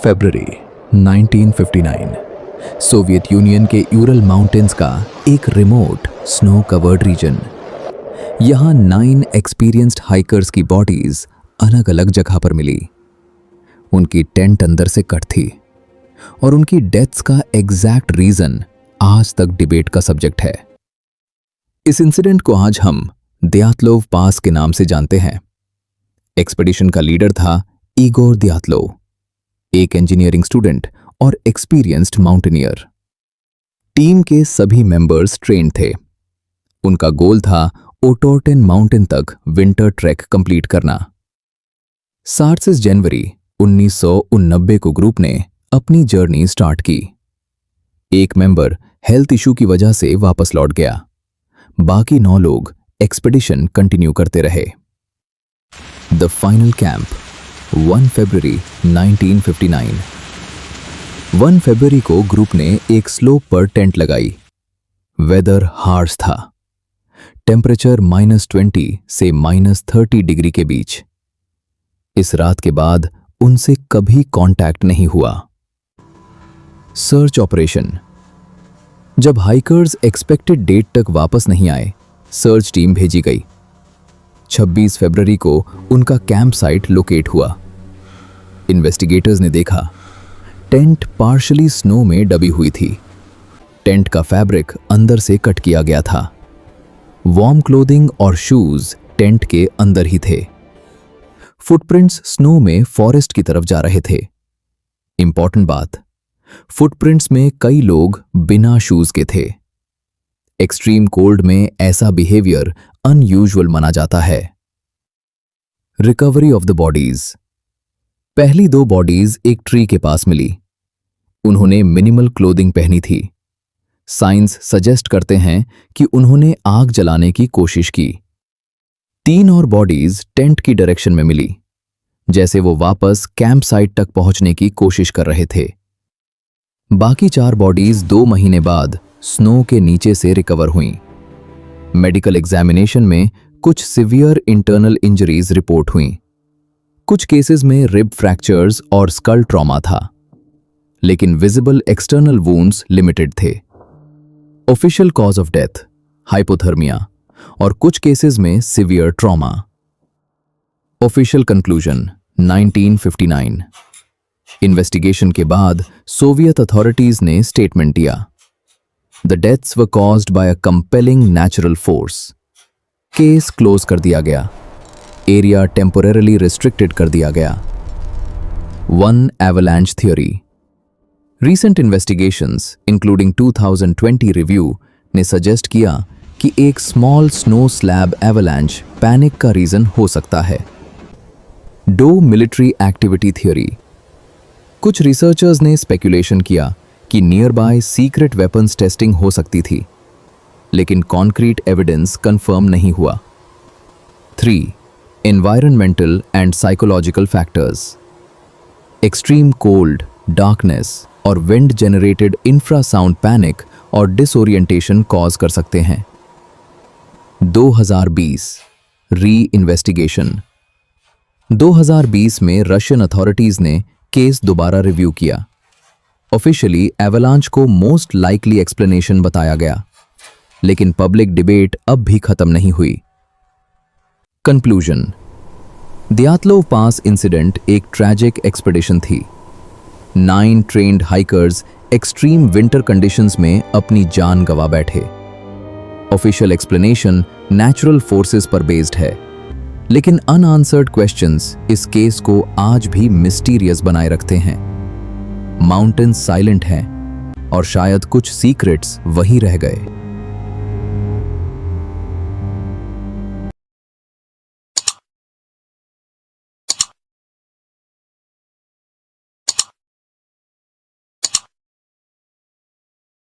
फरवरी 1959 Soviet union के Ural mountains का एक रिमोट स्नो कवर्ड रीजन। यहाँ 9 एक्सपीरियंस्ड हाइकर्स की बॉडीज अलग अलग जगह पर मिली। उनकी टेंट अंदर से कट थी और उनकी डेथ्स का एग्जैक्ट रीजन आज तक डिबेट का सब्जेक्ट है। इस इंसिडेंट को आज हम दयात्लोव पास के नाम से जानते हैं। एक्सपेडिशन का लीडर था इगोर दयात्लोव, एक इंजीनियरिंग स्टूडेंट और एक्सपीरियंस्ड माउंटेनियर। टीम के सभी मेंबर्स ट्रेन थे। उनका गोल था ओटोर्टेन माउंटेन तक विंटर ट्रैक कंप्लीट करना। 7 जनवरी 1989 को ग्रुप ने अपनी जर्नी स्टार्ट की। एक मेंबर हेल्थ इशू की वजह से वापस लौट गया। बाकी 9 लोग एक्सपेडिशन कंटिन्यू करते रहे। द फाइनल कैंप 1 फरवरी 1959। 1 फरवरी को ग्रुप ने एक स्लोप पर टेंट लगाई। वेदर हार्श था, टेम्परेचर -20 से -30 डिग्री के बीच। इस रात के बाद उनसे कभी कांटेक्ट नहीं हुआ। Search operation. जब हाइकर्स एक्सपेक्टेड डेट तक वापस नहीं आए, सर्च टीम भेजी गई। 26 फरवरी को उनका कैंप साइट लोकेट हुआ। इन्वेस्टिगेटर्स ने देखा टेंट पार्शली स्नो में दबी हुई थी। टेंट का फैब्रिक अंदर से कट किया गया था। वार्म क्लोथिंग और शूज टेंट के अंदर ही थे। फुटप्रिंट्स स्नो में फॉरेस्ट की तरफ जा रहे थे। इंपॉर्टेंट बात, फुटप्रिंट्स में कई लोग बिना शूज के थे। एक्सट्रीम कोल्ड में ऐसा बिहेवियर अनयूजुअल माना जाता है। Recovery of the bodies. पहली 2 बॉडीज एक ट्री के पास मिली। उन्होंने मिनिमल क्लोथिंग पहनी थी। साइंस सजेस्ट करते हैं कि उन्होंने आग जलाने की कोशिश की। 3 और बॉडीज टेंट की डायरेक्शन में मिली, जैसे वो वापस कैंप साइट तक पहुंचने की कोशिश कर रहे थे। बाकी 4 बॉडीज 2 महीने बाद स्नो के नीचे से रिकवर हुईं। मेडिकल एग्जामिनेशन में कुछ सिवियर इंटरनल इंजरीज रिपोर्ट हुईं। कुछ केसेस में रिब फ्रैक्चर्स और स्कल ट्रॉमा था, लेकिन विजिबल एक्सटर्नल वुंड्स लिमिटेड थे। Official cause of death hypothermia और कुछ केसेस में severe trauma. Official conclusion 1959। Investigation के बाद सोवियत अथॉरिटीज ने स्टेटमेंट दिया। The deaths were caused by a compelling natural force. Case close कर दिया गया। एरिया टेम्पोरेरली रिस्ट्रिक्टेड कर दिया गया। 1 avalanche theory. Recent investigations including 2020 review ने सजेस्ट किया कि एक small snow slab avalanche panic का रीजन हो सकता है। Two military activity theory. कुछ रिसर्चर्स ने स्पेकुलेशन किया कि nearby secret weapons testing हो सकती थी, लेकिन कॉन्क्रीट एविडेंस कंफर्म नहीं हुआ। 3 environmental and psychological factors. Extreme cold, darkness और विंड जनरेटेड इंफ्रासाउंड पैनिक और डिसओरिएंटेशन कॉज कर सकते हैं। 2020 री इन्वेस्टिगेशन। 2020 में रशियन अथॉरिटीज ने केस दोबारा रिव्यू किया। ऑफिशियली एवलांच को मोस्ट लाइकली एक्सप्लेनेशन बताया गया, लेकिन पब्लिक डिबेट अब भी खत्म नहीं हुई। कंक्लूजन। दयात्लोव पास इंसिडेंट एक ट्रैजिक एक्सपेडिशन थी। 9 trained hikers extreme winter conditions में अपनी जान गंवा बैठे। ऑफिशियल एक्सप्लेनेशन नेचुरल फोर्सेस पर बेस्ड है, लेकिन अनआंसर्ड क्वेश्चंस इस केस को आज भी मिस्टीरियस बनाए रखते हैं। माउंटेन्स साइलेंट हैं और शायद कुछ सीक्रेट्स वहीं रह गए।